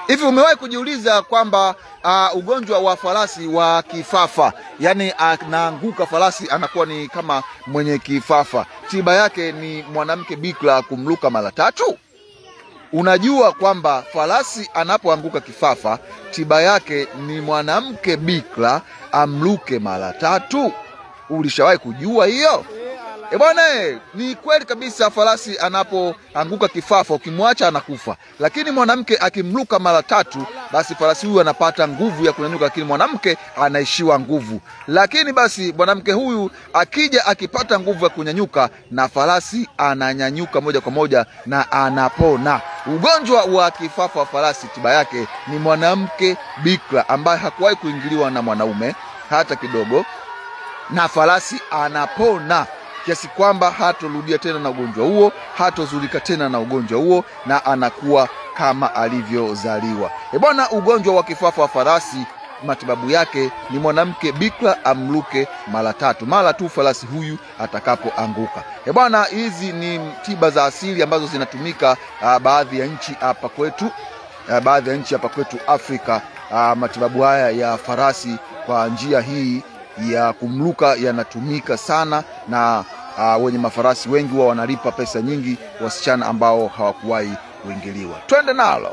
Hivi umewahi kujiuliza kwamba ugonjwa wa farasi wa kifafa, yani anaanguka farasi anakuwa ni kama mwenye kifafa, tiba yake ni mwanamke bikira kumluka mara 3? Unajua kwamba farasi anapoanguka kifafa tiba yake ni mwanamke bikira amluke mara 3? Ulishawahi kujua hiyo? Bwana, ni kweli kabisa, farasi anapoanguka kifafa ukimwacha anakufa, lakini mwanamke akimluka mara 3 basi farasi huyu anapata nguvu ya kunyanyuka, lakini mwanamke anaishiwa nguvu. Lakini basi mwanamke huyu akija akipata nguvu ya kunyanyuka, na farasi ananyanyuka moja kwa moja na anapona. Ugonjwa wa kifafa wa farasi tiba yake ni mwanamke bikira ambaye hakuwahi kuingiliwa na mwanaume hata kidogo, na farasi anapona kiasi kwamba hatorudia tena na ugonjwa huo, hatozulika tena na ugonjwa huo, na anakuwa kama alivyozaliwa. Bwana, ugonjwa wa kifafa wa farasi matibabu yake ni mwanamke bikira amluke mara 3 mara tu farasi huyu atakapoanguka. Bwana, hizi ni tiba za asili ambazo zinatumika baadhi ya nchi hapa kwetu Afrika. Matibabu haya ya farasi kwa njia hii ya kumluka yanatumika sana, na wenye mafarasi wengi huwa wanalipa pesa nyingi wasichana ambao hawakuwahi kuingiliwa. Twende nalo.